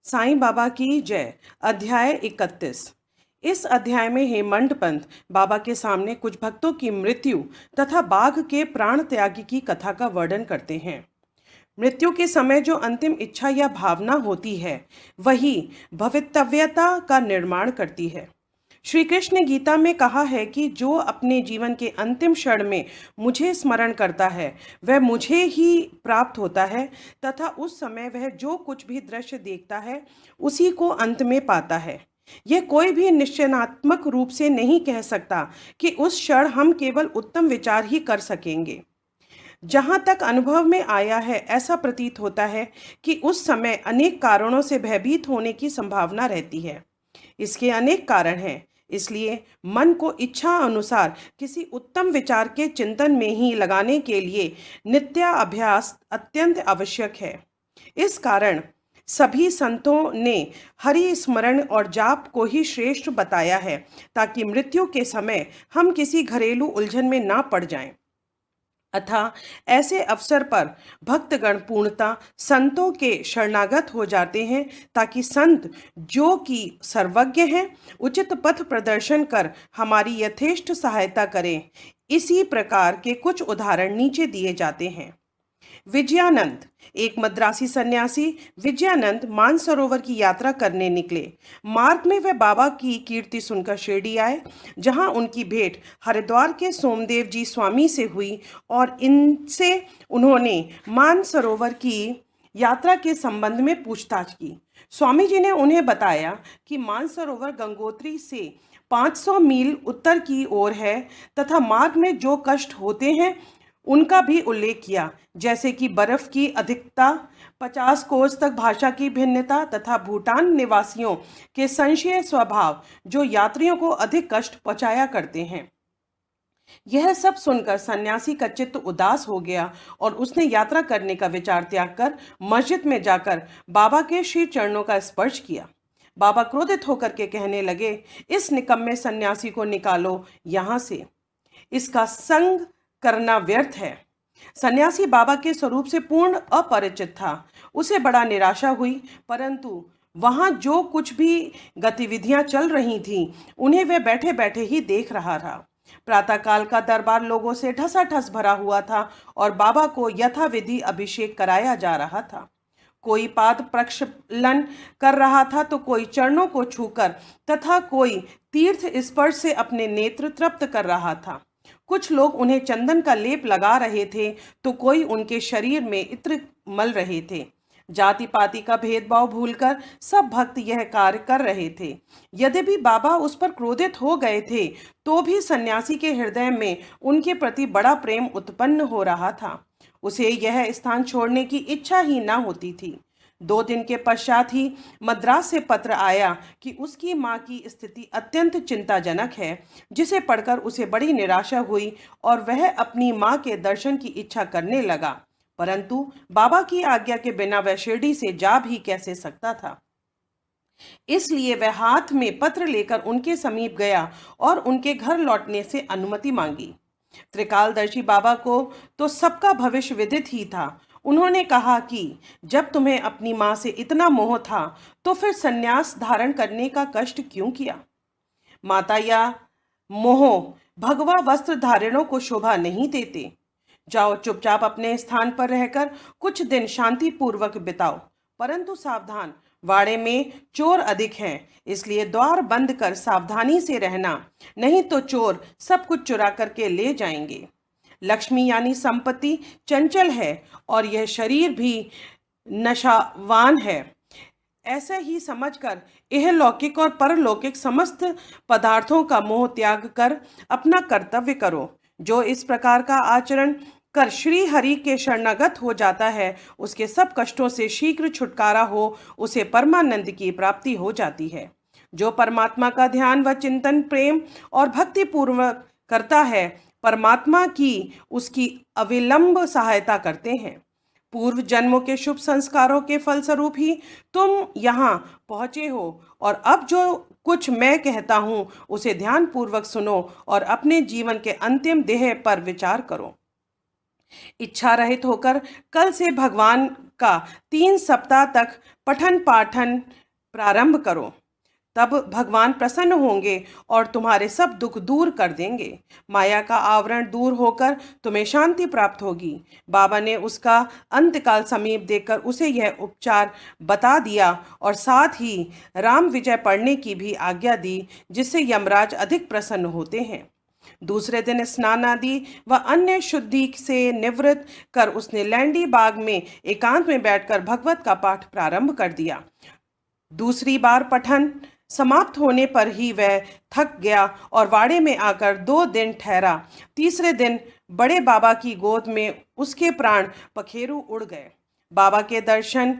साईं बाबा की जय। अध्याय 31। इस अध्याय में हेमंत पंत बाबा के सामने कुछ भक्तों की मृत्यु तथा बाघ के प्राण त्याग की कथा का वर्णन करते हैं। मृत्यु के समय जो अंतिम इच्छा या भावना होती है वही भवितव्यता का निर्माण करती है। श्री कृष्ण ने गीता में कहा है कि जो अपने जीवन के अंतिम क्षण में मुझे स्मरण करता है वह मुझे ही प्राप्त होता है तथा उस समय वह जो कुछ भी दृश्य देखता है उसी को अंत में पाता है। यह कोई भी निश्चयात्मक रूप से नहीं कह सकता कि उस क्षण हम केवल उत्तम विचार ही कर सकेंगे। जहाँ तक अनुभव में आया है ऐसा प्रतीत होता है कि उस समय अनेक कारणों से भयभीत होने की संभावना रहती है। इसके अनेक कारण हैं, इसलिए मन को इच्छा अनुसार किसी उत्तम विचार के चिंतन में ही लगाने के लिए नित्याभ्यास अत्यंत आवश्यक है। इस कारण सभी संतों ने हरि स्मरण और जाप को ही श्रेष्ठ बताया है ताकि मृत्यु के समय हम किसी घरेलू उलझन में ना पड़ जाएं। अतः ऐसे अवसर पर भक्तगण पूर्णतः संतों के शरणागत हो जाते हैं ताकि संत जो कि सर्वज्ञ हैं उचित पथ प्रदर्शन कर हमारी यथेष्ट सहायता करें। इसी प्रकार के कुछ उदाहरण नीचे दिए जाते हैं। विजयानंद, एक मद्रासी सन्यासी विजयानंद मानसरोवर की यात्रा करने निकले। मार्ग में वह बाबा की कीर्ति सुनकर शिरडी आए, जहां उनकी भेंट हरिद्वार के सोमदेव जी स्वामी से हुई और इनसे उन्होंने मानसरोवर की यात्रा के संबंध में पूछताछ की। स्वामी जी ने उन्हें बताया कि मानसरोवर गंगोत्री से 500 मील उत्तर की ओर है तथा मार्ग में जो कष्ट होते हैं उनका भी उल्लेख किया, जैसे कि बर्फ की अधिकता, 50 कोस तक भाषा की भिन्नता तथा भूटान निवासियों के संशय स्वभाव जो यात्रियों को अधिक कष्ट पहुंचाया करते हैं। यह सब सुनकर सन्यासी का चित्त उदास हो गया और उसने यात्रा करने का विचार त्याग कर मस्जिद में जाकर बाबा के श्री चरणों का स्पर्श किया। बाबा क्रोधित होकर के कहने लगे, इस निकम्मे सन्यासी को निकालो यहाँ से, इसका संग करना व्यर्थ है। सन्यासी बाबा के स्वरूप से पूर्ण अपरिचित था। उसे बड़ा निराशा हुई, परंतु वहां जो कुछ भी गतिविधियां चल रही थीं उन्हें वह बैठे बैठे ही देख रहा था। प्रातःकाल का दरबार लोगों से ठसाठस भरा हुआ था और बाबा को यथाविधि अभिषेक कराया जा रहा था। कोई पाद प्रक्षालन कर रहा था तो कोई चरणों को छूकर तथा कोई तीर्थ स्पर्श से अपने नेत्र तृप्त कर रहा था। कुछ लोग उन्हें चंदन का लेप लगा रहे थे तो कोई उनके शरीर में इत्र मल रहे थे। जाति पाति का भेदभाव भूलकर सब भक्त यह कार्य कर रहे थे। यद्यपि बाबा उस पर क्रोधित हो गए थे तो भी सन्यासी के हृदय में उनके प्रति बड़ा प्रेम उत्पन्न हो रहा था। उसे यह स्थान छोड़ने की इच्छा ही न होती थी। 2 दिन के पश्चात ही मद्रास से पत्र आया कि उसकी माँ की स्थिति अत्यंत चिंताजनक है, जिसे पढ़कर उसे बड़ी निराशा हुई और वह अपनी माँ के दर्शन की इच्छा करने लगा, परंतु बाबा की आज्ञा के बिना वह शिरडी से जा भी कैसे सकता था। इसलिए वह हाथ में पत्र लेकर उनके समीप गया और उनके घर लौटने से अनुमति मांगी। त्रिकालदर्शी बाबा को तो सबका भविष्य विदित ही था। उन्होंने कहा कि जब तुम्हें अपनी माँ से इतना मोह था तो फिर संन्यास धारण करने का कष्ट क्यों किया। माता या मोह भगवा वस्त्र धारणों को शोभा नहीं देते। जाओ, चुपचाप अपने स्थान पर रहकर कुछ दिन शांति पूर्वक बिताओ, परंतु सावधान, वाड़े में चोर अधिक हैं, इसलिए द्वार बंद कर सावधानी से रहना, नहीं तो चोर सब कुछ चुरा करके ले जाएंगे। लक्ष्मी यानी संपत्ति चंचल है और यह शरीर भी नशावान है। ऐसा ही समझकर इहलौकिक और परलौकिक समस्त पदार्थों का मोह त्याग कर अपना कर्तव्य करो। जो इस प्रकार का आचरण कर श्री हरि के शरणागत हो जाता है उसके सब कष्टों से शीघ्र छुटकारा हो, उसे परमानंद की प्राप्ति हो जाती है। जो परमात्मा का ध्यान व चिंतन प्रेम और भक्ति पूर्वक करता है, परमात्मा की उसकी अविलंब सहायता करते हैं। पूर्व जन्मों के शुभ संस्कारों के फलस्वरूप ही तुम यहाँ पहुँचे हो और अब जो कुछ मैं कहता हूँ उसे ध्यान पूर्वक सुनो और अपने जीवन के अंतिम देह पर विचार करो। इच्छा रहित होकर कल से भगवान का 3 सप्ताह तक पठन पाठन प्रारंभ करो। तब भगवान प्रसन्न होंगे और तुम्हारे सब दुख दूर कर देंगे। माया का आवरण दूर होकर तुम्हें शांति प्राप्त होगी। बाबा ने उसका अंतकाल समीप देखकर उसे यह उपचार बता दिया और साथ ही राम विजय पढ़ने की भी आज्ञा दी, जिससे यमराज अधिक प्रसन्न होते हैं। दूसरे दिन स्नान आदि व अन्य शुद्धि से निवृत्त कर उसने लैंडी बाग में एकांत में बैठकर भगवत का पाठ प्रारंभ कर दिया। दूसरी बार पठन समाप्त होने पर ही वह थक गया और वाड़े में आकर 2 दिन ठहरा। तीसरे दिन बड़े बाबा की गोद में उसके प्राण पखेरु उड़ गए। बाबा के दर्शन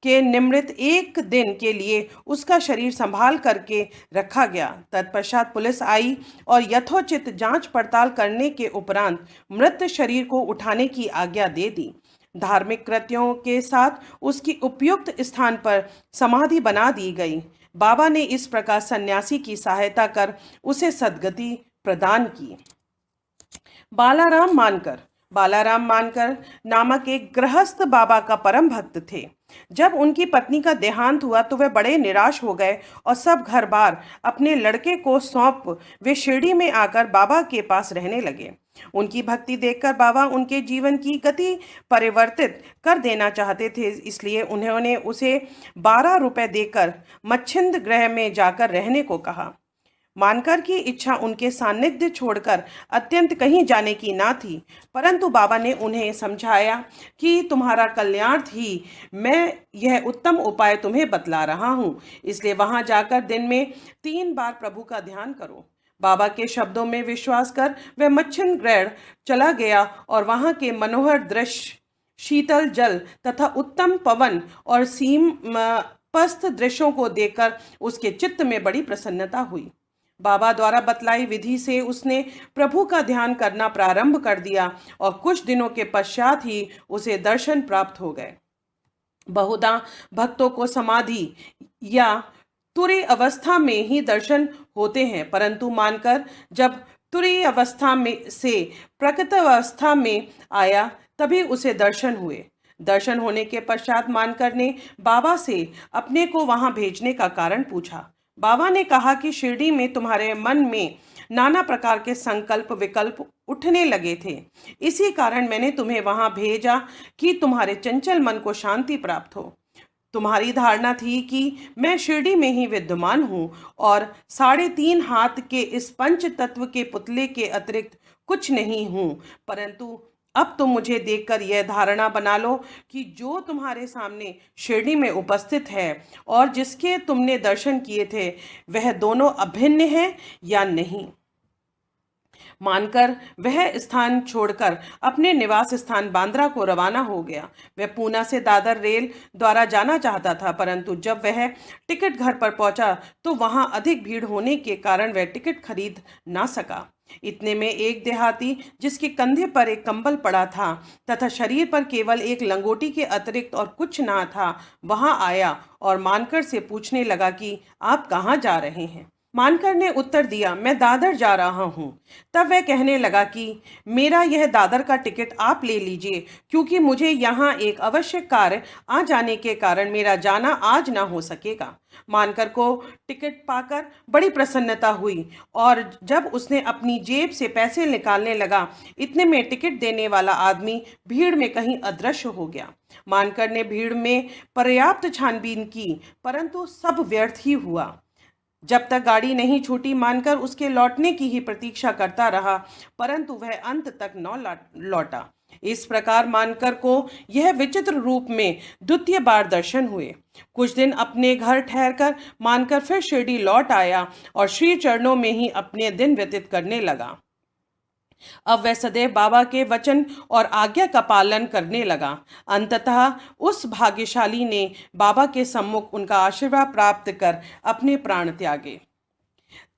के निमित्त 1 दिन के लिए उसका शरीर संभाल करके रखा गया। तत्पश्चात पुलिस आई और यथोचित जांच पड़ताल करने के उपरांत मृत शरीर को उठाने की आज्ञा दे दी। धार्मिक कृत्यों के साथ उसकी उपयुक्त स्थान पर समाधि बना दी गई। बाबा ने इस प्रकार सन्यासी की सहायता कर उसे सद्गति प्रदान की। बालाराम मानकर नामक एक गृहस्थ बाबा का परम भक्त थे। जब उनकी पत्नी का देहांत हुआ तो वे बड़े निराश हो गए और सब घर बार अपने लड़के को सौंप वे शिरडी में आकर बाबा के पास रहने लगे। उनकी भक्ति देखकर बाबा उनके जीवन की गति परिवर्तित कर देना चाहते थे, इसलिए उन्होंने उसे 12 रुपए देकर मच्छिंद गृह में जाकर रहने को कहा। मानकर की इच्छा उनके सानिध्य छोड़कर अत्यंत कहीं जाने की ना थी, परंतु बाबा ने उन्हें समझाया कि तुम्हारा कल्याणार्थ ही मैं यह उत्तम उपाय तुम्हें बतला रहा हूँ, इसलिए वहां जाकर दिन में 3 बार प्रभु का ध्यान करो। बाबा के शब्दों में विश्वास कर वह मच्छिंद गृह चला गया और वहां के मनोहर दृश्य, शीतल जल तथा उत्तम पवन और सीमपस्थ दृश्यों को देखकर उसके चित्त में बड़ी प्रसन्नता हुई। बाबा द्वारा बतलाई विधि से उसने प्रभु का ध्यान करना प्रारंभ कर दिया और कुछ दिनों के पश्चात ही उसे दर्शन प्राप्त हो गए। बहुधा भक्तों को समाधि या तुरीय अवस्था में ही दर्शन होते हैं, परंतु मानकर जब तुरीय अवस्था में से प्रकृत अवस्था में आया तभी उसे दर्शन हुए। दर्शन होने के पश्चात मानकर ने बाबा से अपने को वहां भेजने का कारण पूछा। बाबा ने कहा कि शिरडी में तुम्हारे मन में नाना प्रकार के संकल्प विकल्प उठने लगे थे, इसी कारण मैंने तुम्हें वहां भेजा कि तुम्हारे चंचल मन को शांति प्राप्त हो। तुम्हारी धारणा थी कि मैं शिरडी में ही विद्यमान हूँ और 3.5 हाथ के इस पंच तत्व के पुतले के अतिरिक्त कुछ नहीं हूँ, परंतु अब तुम मुझे देखकर यह धारणा बना लो कि जो तुम्हारे सामने शिरडी में उपस्थित है और जिसके तुमने दर्शन किए थे वह दोनों अभिन्न है या नहीं। मानकर वह स्थान छोड़कर अपने निवास स्थान बांद्रा को रवाना हो गया। वह पूना से दादर रेल द्वारा जाना चाहता था, परंतु जब वह टिकट घर पर पहुंचा तो वहां अधिक भीड़ होने के कारण वह टिकट खरीद ना सका। इतने में एक देहाती जिसके कंधे पर एक कंबल पड़ा था तथा शरीर पर केवल एक लंगोटी के अतिरिक्त और कुछ ना था, वहां आया और मानकर से पूछने लगा कि आप कहाँ जा रहे हैं। मानकर ने उत्तर दिया, मैं दादर जा रहा हूँ। तब वह कहने लगा कि मेरा यह दादर का टिकट आप ले लीजिए, क्योंकि मुझे यहाँ एक आवश्यक कार्य आ जाने के कारण मेरा जाना आज ना हो सकेगा। मानकर को टिकट पाकर बड़ी प्रसन्नता हुई और जब उसने अपनी जेब से पैसे निकालने लगा, इतने में टिकट देने वाला आदमी भीड़ में कहीं अदृश्य हो गया। मानकर ने भीड़ में पर्याप्त छानबीन की, परंतु सब व्यर्थ ही हुआ। जब तक गाड़ी नहीं छूटी मानकर उसके लौटने की ही प्रतीक्षा करता रहा, परंतु वह अंत तक न लौटा। इस प्रकार मानकर को यह विचित्र रूप में द्वितीय बार दर्शन हुए। कुछ दिन अपने घर ठहरकर मानकर फिर शिरडी लौट आया और श्री चरणों में ही अपने दिन व्यतीत करने लगा। अब वह सदैव बाबा के वचन और आज्ञा का पालन करने लगा। अंततः उस भाग्यशाली ने बाबा के सम्मुख उनका आशीर्वाद प्राप्त कर अपने प्राण त्यागे।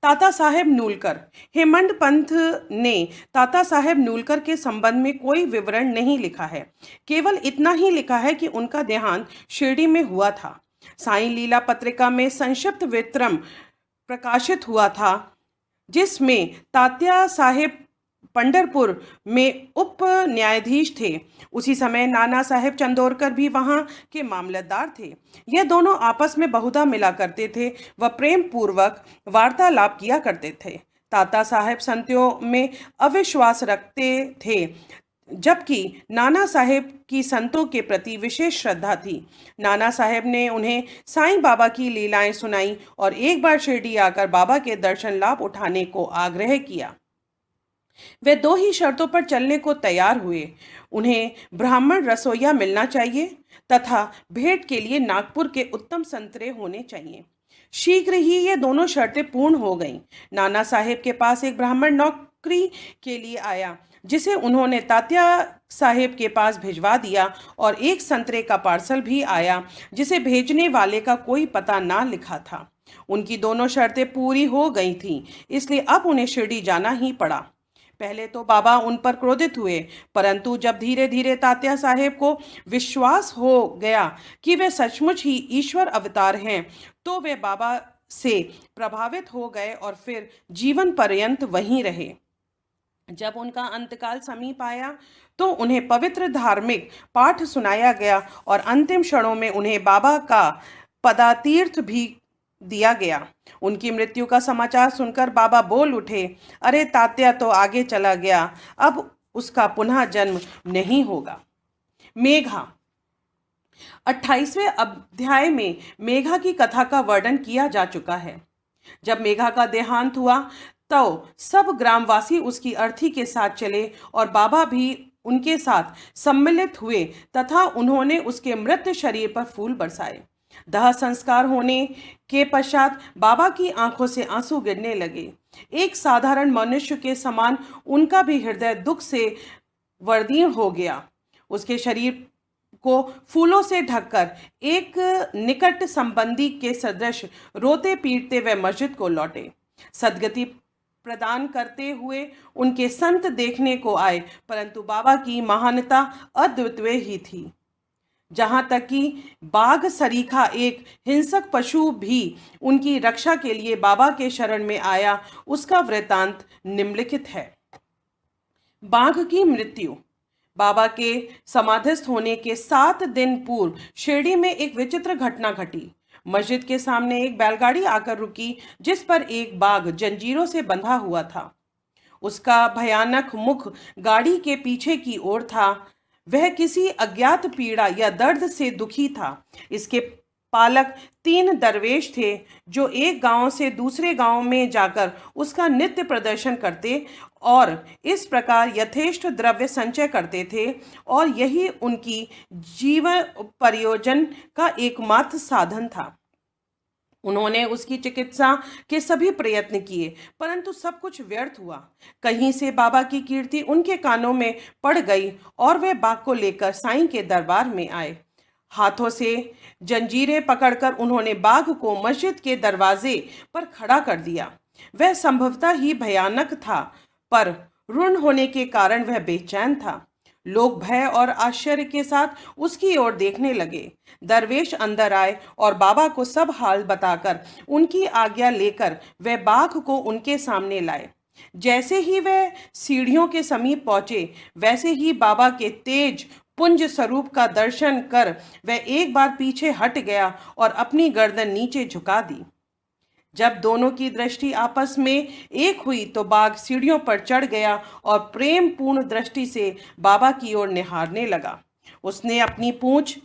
ताता साहेब नूलकर। हेमंत पंथ ने ताता साहेब नूलकर के संबंध में कोई विवरण नहीं लिखा है, केवल इतना ही लिखा है कि उनका देहांत शिरडी में हुआ था। साईं लीला पत्रिका में संक्षिप्त विवरण प्रकाशित हुआ था, जिसमें तात्या साहेब पंढरपुर में उप न्यायाधीश थे। उसी समय नाना साहेब चंदोरकर भी वहां के मामलतदार थे। ये दोनों आपस में बहुधा मिला करते थे व प्रेम पूर्वक वार्तालाप किया करते थे। ताता साहेब संतों में अविश्वास रखते थे, जबकि नाना साहेब की संतों के प्रति विशेष श्रद्धा थी। नाना साहेब ने उन्हें साईं बाबा की लीलाएं सुनाई और एक बार शिरडी आकर बाबा के दर्शन लाभ उठाने को आग्रह किया। वे दो ही शर्तों पर चलने को तैयार हुए। उन्हें ब्राह्मण रसोइया मिलना चाहिए तथा भेंट के लिए नागपुर के उत्तम संतरे होने चाहिए। शीघ्र ही ये दोनों शर्तें पूर्ण हो गईं। नाना साहेब के पास एक ब्राह्मण नौकरी के लिए आया, जिसे उन्होंने तात्या साहेब के पास भिजवा दिया, और एक संतरे का पार्सल भी आया, जिसे भेजने वाले का कोई पता ना लिखा था। उनकी दोनों शर्तें पूरी हो गई थीं, इसलिए अब उन्हें शिरडी जाना ही पड़ा। पहले तो बाबा उन पर क्रोधित हुए, परंतु जब धीरे धीरे तात्या साहेब को विश्वास हो गया कि वे सचमुच ही ईश्वर अवतार हैं, तो वे बाबा से प्रभावित हो गए और फिर जीवन पर्यंत वहीं रहे। जब उनका अंतकाल समीप आया तो उन्हें पवित्र धार्मिक पाठ सुनाया गया और अंतिम क्षणों में उन्हें बाबा का पदातीर्थ भी दिया गया। उनकी मृत्यु का समाचार सुनकर बाबा बोल उठे, अरे तात्या तो आगे चला गया, अब उसका पुनः जन्म नहीं होगा। मेघा 28वें अध्याय में मेघा की कथा का वर्णन किया जा चुका है। जब मेघा का देहांत हुआ तो सब ग्रामवासी उसकी अर्थी के साथ चले और बाबा भी उनके साथ सम्मिलित हुए तथा उन्होंने उसके मृत शरीर पर फूल बरसाए। दाह संस्कार होने के पश्चात बाबा की आंखों से आंसू गिरने लगे। एक साधारण मनुष्य के समान उनका भी हृदय दुख से वर्दीर्ण हो गया। उसके शरीर को फूलों से ढककर एक निकट संबंधी के सदृश रोते पीटते वे मस्जिद को लौटे। सद्गति प्रदान करते हुए उनके संत देखने को आए, परंतु बाबा की महानता अद्वितीय ही थी। जहाँ तक कि बाघ सरीखा एक हिंसक पशु भी उनकी रक्षा के लिए बाबा के शरण में आया, उसका वृतांत निम्नलिखित है। बाघ की मृत्यु। बाबा के समाधिस्थ होने के 7 दिन पूर्व शिरडी में एक विचित्र घटना घटी। मस्जिद के सामने एक बैलगाड़ी आकर रुकी, जिस पर एक बाघ जंजीरों से बंधा हुआ था। उसका भयानक मुख गाड़ी के पीछे की ओर था। वह किसी अज्ञात पीड़ा या दर्द से दुखी था। इसके पालक 3 दरवेश थे, जो एक गांव से दूसरे गांव में जाकर उसका नित्य प्रदर्शन करते और इस प्रकार यथेष्ट द्रव्य संचय करते थे, और यही उनकी जीवन प्रयोजन का एकमात्र साधन था। उन्होंने उसकी चिकित्सा के सभी प्रयत्न किए, परंतु सब कुछ व्यर्थ हुआ। कहीं से बाबा की कीर्ति उनके कानों में पड़ गई और वे बाघ को लेकर साईं के दरबार में आए। हाथों से जंजीरें पकड़कर उन्होंने बाघ को मस्जिद के दरवाजे पर खड़ा कर दिया। वह संभवतः ही भयानक था, पर ऋण होने के कारण वह बेचैन था। लोग भय और आश्चर्य के साथ उसकी ओर देखने लगे। दरवेश अंदर आए और बाबा को सब हाल बताकर उनकी आज्ञा लेकर वे बाघ को उनके सामने लाए। जैसे ही वे सीढ़ियों के समीप पहुंचे, वैसे ही बाबा के तेज पुंज स्वरूप का दर्शन कर वह एक बार पीछे हट गया और अपनी गर्दन नीचे झुका दी। जब दोनों की दृष्टि आपस में एक हुई तो बाघ सीढ़ियों पर चढ़ गया और प्रेम पूर्ण दृष्टि से बाबा की ओर निहारने लगा। उसने अपनी पूंछ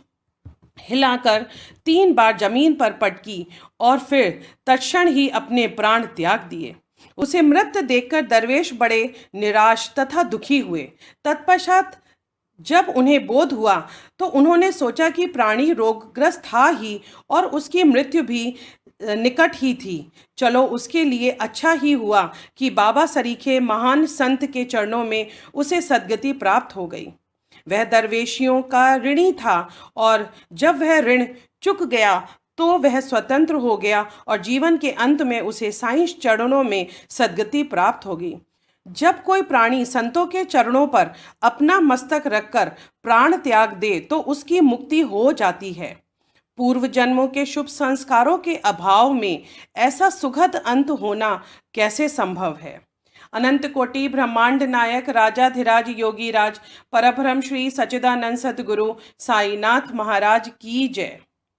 हिलाकर 3 बार जमीन पर पटकी और फिर तत्क्षण ही अपने प्राण त्याग दिए। उसे मृत देखकर दरवेश बड़े निराश तथा दुखी हुए। तत्पश्चात जब उन्हें बोध हुआ तो उन्होंने सोचा कि प्राणी रोगग्रस्त था ही और उसकी मृत्यु भी निकट ही थी। चलो, उसके लिए अच्छा ही हुआ कि बाबा सरीखे महान संत के चरणों में उसे सद्गति प्राप्त हो गई। वह दरवेशियों का ऋणी था और जब वह ऋण चुक गया तो वह स्वतंत्र हो गया और जीवन के अंत में उसे साईं चरणों में सद्गति प्राप्त होगी। जब कोई प्राणी संतों के चरणों पर अपना मस्तक रखकर प्राण त्याग दे तो उसकी मुक्ति हो जाती है। पूर्व जन्मों के शुभ संस्कारों के अभाव में ऐसा सुखद अंत होना कैसे संभव है? अनंत कोटि ब्रह्मांड नायक राजाधिराज योगी राज परब्रह्म श्री सच्चिदानंद सद्गुरु साईनाथ महाराज की जय।